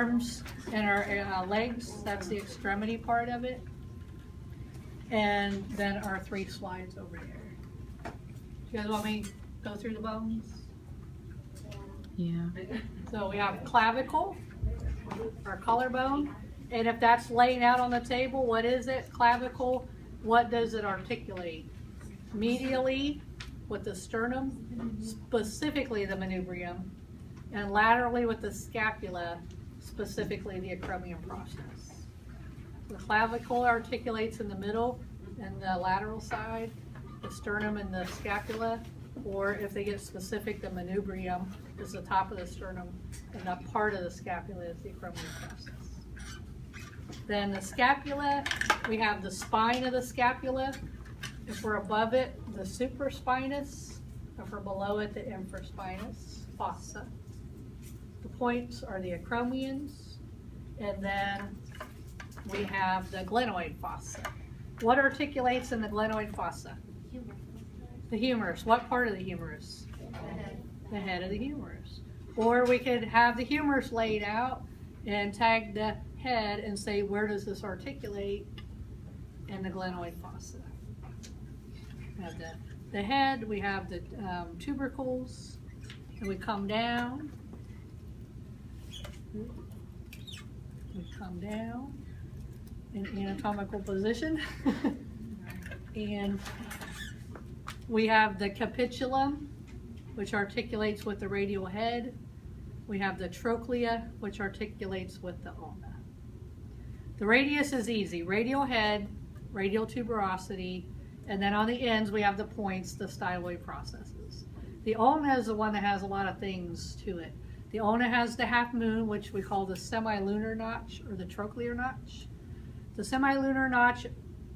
arms and our legs, that's the extremity part of it. And then our 3 slides over there. You guys want me to go through the bones? Yeah. So we have clavicle, our collarbone, and if that's laying out on the table, what is it? Clavicle, what does it articulate? Medially with the sternum, specifically the manubrium, and laterally with the scapula, specifically the acromion process. The clavicle articulates in the middle and the lateral side, the sternum and the scapula, or if they get specific, the manubrium is the top of the sternum, and that part of the scapula is the acromion process. Then the scapula, we have the spine of the scapula. If we're above it, the supraspinous. If we're below it, the infraspinous fossa. The points are the acromions, and then we have the glenoid fossa. What articulates in the glenoid fossa? The humerus. What part of the humerus? The head of the humerus. Or we could have the humerus laid out and tag the head and say, where does this articulate in the glenoid fossa? We have the head, we have the tubercles, and we come down. We come down in anatomical position. And we have the capitulum, which articulates with the radial head. We have the trochlea, which articulates with the ulna. The radius is easy. Radial head, radial tuberosity, and then on the ends we have the points, the styloid processes. The ulna is the one that has a lot of things to it. The ulna has the half moon, which we call the semilunar notch or the trochlear notch. The semilunar notch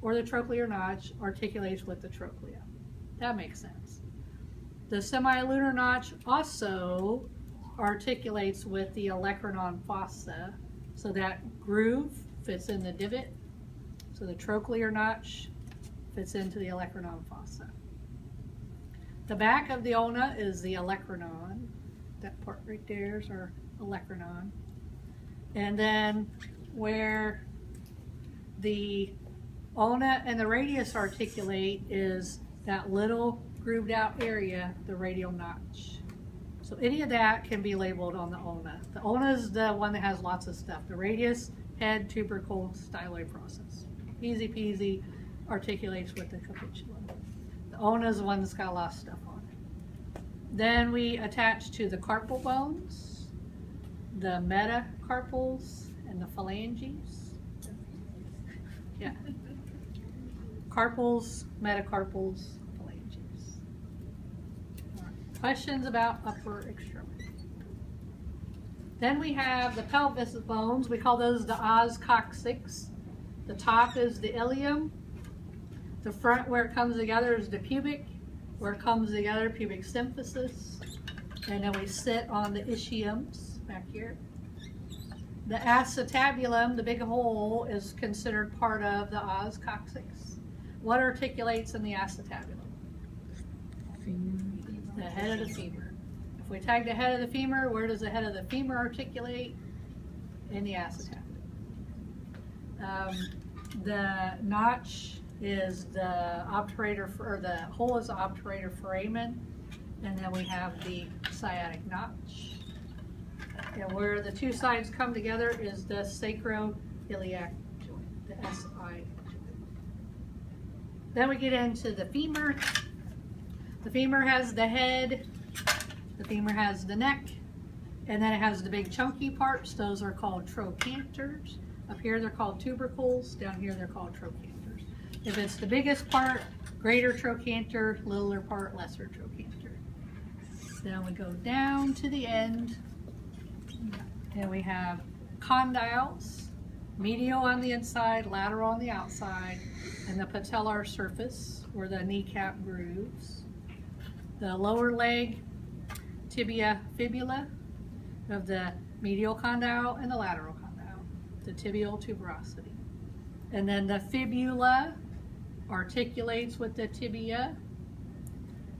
or the trochlear notch articulates with the trochlea. That makes sense. The semilunar notch also articulates with the olecranon fossa, so that groove fits in the divot. So the trochlear notch fits into the olecranon fossa. The back of the ulna is the olecranon. That part right there is our olecranon. And then where the ulna and the radius articulate is that little grooved out area, the radial notch. So any of that can be labeled on the ulna. The ulna is the one that has lots of stuff. The radius, head, tubercle, styloid process. Easy peasy, articulates with the capitulum. The ulna is the one that's got a lot of stuff on it. Then we attach to the carpal bones, the metacarpals, and the phalanges. Yeah. Carpals, metacarpals, phalanges. Right. Questions about upper extremity. Then we have the pelvis bones. We call those the os coccyx. The top is the ilium. The front where it comes together is the pubic. Where it comes together, pubic symphysis. And then we sit on the ischiums back here. The acetabulum, the big hole, is considered part of the os coccyx. What articulates in the acetabulum? The head of the femur. If we tag the head of the femur, where does the head of the femur articulate? In the acetabulum. The notch is the obturator, or the hole is the obturator foramen, and then we have the sciatic notch. And where the two sides come together is the sacroiliac joint, the SI joint. Then we get into the femur. The femur has the head, the femur has the neck, and then it has the big chunky parts. Those are called trochanters. Up here they're called tubercles, down here they're called trochanters. If it's the biggest part, greater trochanter, littler part, lesser trochanter. Then we go down to the end, and we have condyles, medial on the inside, lateral on the outside, and the patellar surface, where the kneecap grooves. The lower leg, tibia, fibula, of the medial condyle and the lateral condyle, the tibial tuberosity. And then the fibula articulates with the tibia.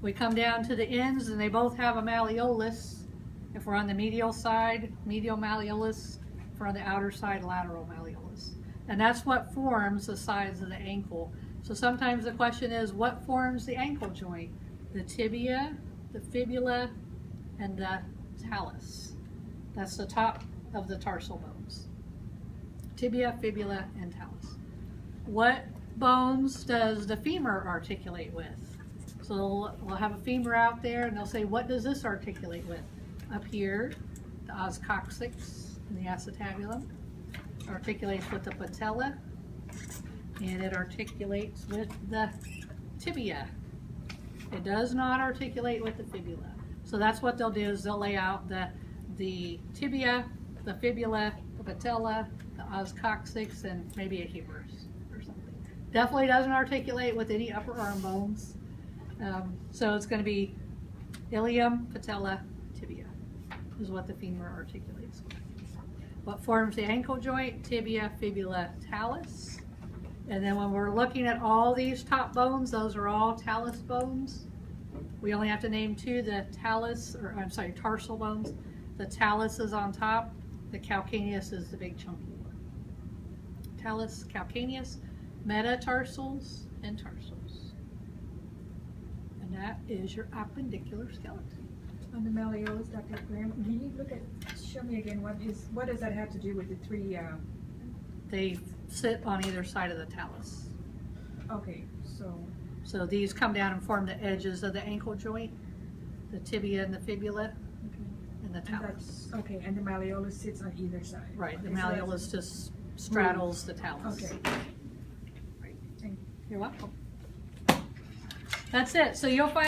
We come down to the ends, and they both have a malleolus. If we're on the medial side, medial malleolus, from the outer side lateral malleolus. And that's what forms the sides of the ankle. So sometimes the question is, what forms the ankle joint? The tibia, the fibula, and the talus. That's the top of the tarsal bones. Tibia, fibula, and talus. What bones does the femur articulate with? So we'll have a femur out there and they'll say, what does this articulate with? Up here, the os coccyx and the acetabulum articulates with the patella, and it articulates with the tibia. It does not articulate with the fibula. So that's what they'll do, is they'll lay out the tibia, the fibula, the patella, the os coccyx, and maybe a humerus or something. Definitely doesn't articulate with any upper arm bones. So it's going to be ilium, patella, tibia is what the femur articulates with. What forms the ankle joint? Tibia, fibula, talus. And then when we're looking at all these top bones, those are all talus bones. We only have to name two, the tarsal bones. The talus is on top, the calcaneus is the big chunky one. Talus, calcaneus, metatarsals, and tarsals. And that is your appendicular skeleton. On the malleolus, Dr. Graham, can you show me again, what does that have to do with the three, They sit on either side of the talus. okay, So these come down and form the edges of the ankle joint, the tibia and the fibula, and the talus. okay, and the malleolus sits on either side. Right, the Okay, so malleolus just straddles the talus. Okay. Right. Thank you. You're welcome. That's it. So you'll find